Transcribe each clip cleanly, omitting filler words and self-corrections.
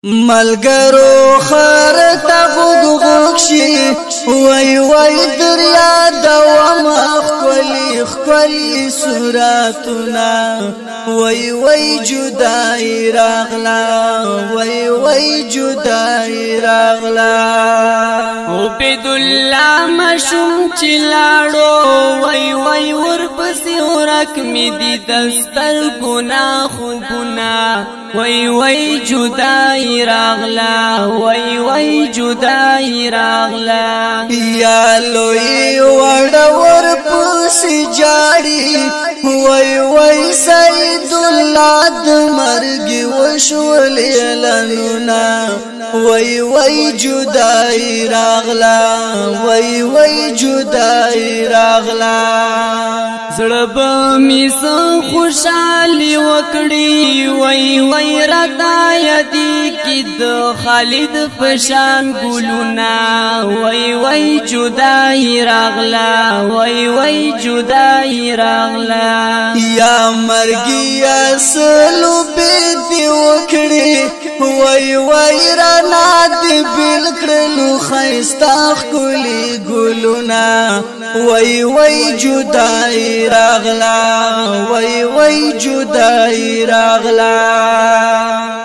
ملګرو خرته غوغشي وای وای دریا دوام خپل خپل سوراتنا وای وای جدای راغلا وای وای جدای راغلا عبد الله مشوم چلاړو وای وای ورپسې ورک می دي دستر ګنا خوبنا وای وای جدای راغلا وای وای جدای راغلا یا لوی وړ ورپسې جاړي وای وای سید الله د مرګ وشول لنونا وای وای جدای راغلا وای وای جدای راغلا زړه می سو خوشالي وکړي وای وای رتا یدي کی د خالد فشان ګلونا وای وای جدای راغلا وای وای جدای راغلا یا مرګي اصلو به دی وکړي وای وای رانا دی بل کړلو خيستا خولي ګلونا وای وای جدای راغلا وای وای جدای راغلا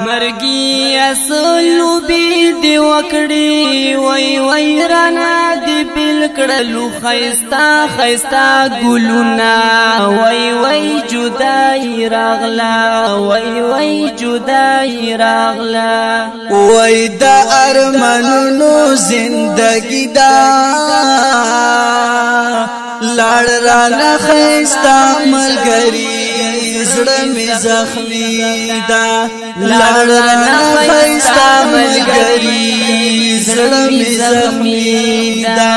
مرګي اصلو به دی وکړي وای وای رانا دی بل کړلو خيستا خيستا ګلونا وای وای جدای راغلا وای وای جدای راغلا وای د ارمانونو زندگی دا لاړ را نخستا ملګری زړه می زخمی دا لاړ را نخستا ملګری زړه می زخمی دا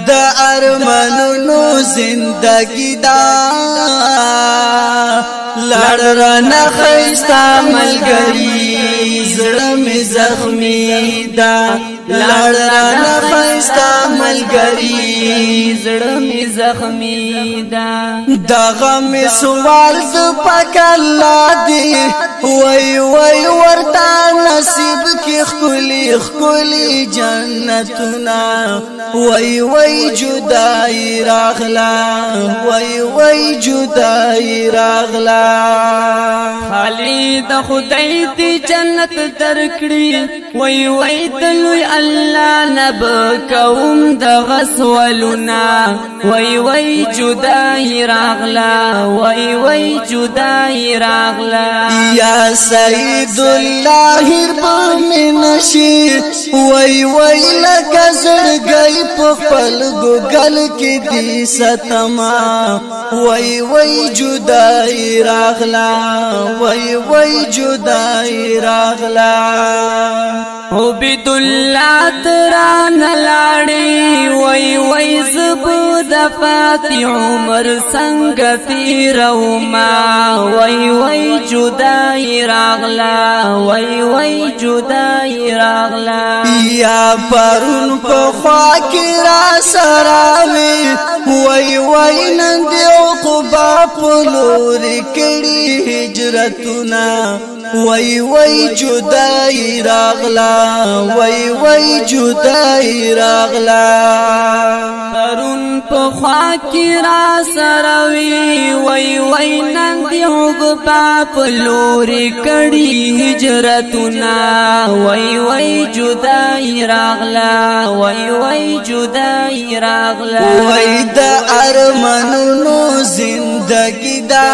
د ارمانونو زندگی دا لاړ را نخستا ملګری زړه می زخمی دا لاړ را نخستا ملګری زړه می زخمی دا دغه می سوال ز پاک الله دی وای وای ورته نصیب کی خولي خولي جنتنا وای وای جدای راغلا وای وای جدای راغلا خالد خدای دې جنت درکړي وای وای دلوي الله نب کوم د غسولنا وای وای جدای راغلا وای وای جدای راغلا یا سید الله بمنشي وای وای لکه زړګي په خپل ګل کې دي ستما وای وای جدای راغلا وای وای جدای راغلا عبد الله تران لاړي وای وای زبو د فاتح عمر څنګه تیروما وای وای جدای راغلا وای وای جدای راغلا یا پرون په خوا کې را سراوي وای وای نن دی عقبا په لور کړي هجرتنا وای وای جدای راغلا وای وای جدای راغلا پرون په خوا کې را سروي وای وای نن دی عقبا په لور کړي هجرتنا وای وای جدای راغلا وای وای جدای راغلا وای د ارمانونو زندگی دا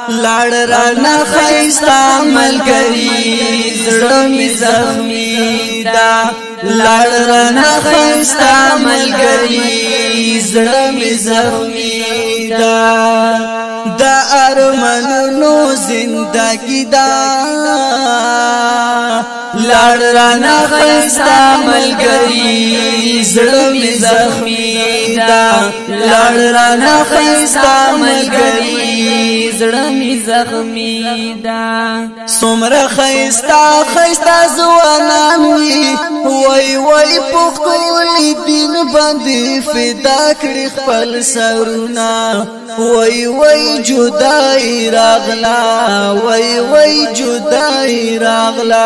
لاړ را نخستا ملګری زړه می زخمی دا لاړ را نخستا ملګری زړه می زخمی دا د ارمانونو زندگی دا لاړ را نخستا ملګری زړه می زخمی دا لاړ را نخستا ملګری زړه می زخمی دا څومره خيستا خيستا ځوانان وي می وای وای پخول دین باندې فدا کړی خپل سرونه وای وای جدای راغلا وای وای جدای راغلا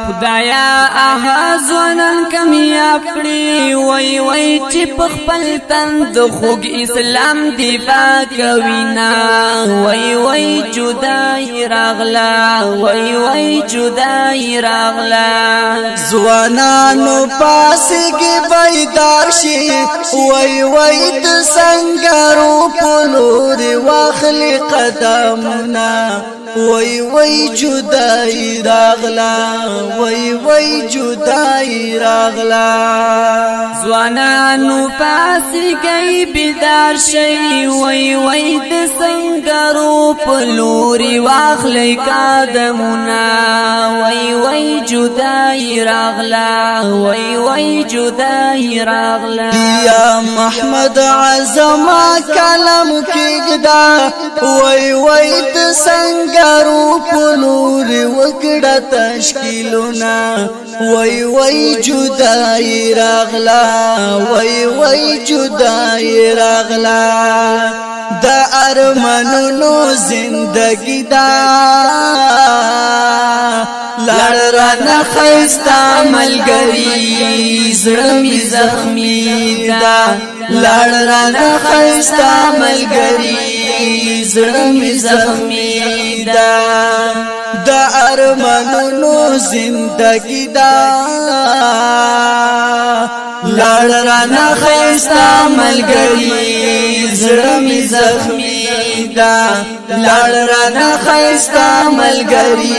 خدایا احزنن کمیاب کړی وای وای چې خپل تند خوګ اسلام دفاع کوینا وای وای جدای راغلا وای وای جدای راغلا زوانانو پاسې کې بیدار شي وای وای د سنگارو پلور واخلي قدمنا وای وای جدای راغلا وای وای جدای راغلا زوانانو پاسې کې بیدار شي وای وای د سنگارو پلوري واخلي قدمنا وای وای جدای راغلا وای وای جدای راغلا یا محمد عظما کلم کېږدا وای وای د سنگارو پلوري وکړه تشکیلونه وای وای جدای راغلا وای وای جدای راغلا دا ارمانونو زندگی دا لړ رانه خستا ملګری زړه می زخمی دا لړ رانه خستا ملګری زړه می زخمی دا د ارمانونو زندگی دا لړ رانه خستا ملګری زړه می زخمی دا لړ رانه خستا ملګری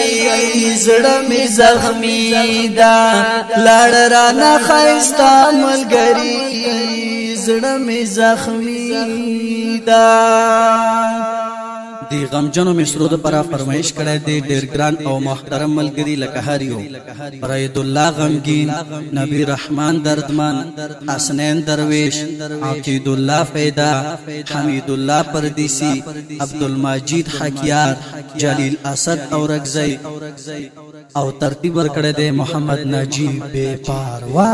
زړه می زخمی دا لړ رانه خستا ملګری زړه می زخمی دا دی غمجنو مصرو د پرا فرمایش کړه دی ډیر ګران او محترم ملګری لکه هریو فرید الله غمگین نبی رحمان دردمان حسنین درویش عقید الله فیدا حمید الله پردیسی عبدالمجید حکیار جلیل اسد اورگزئی او ترتیب ورکړه دی محمد نجیب بے پاروا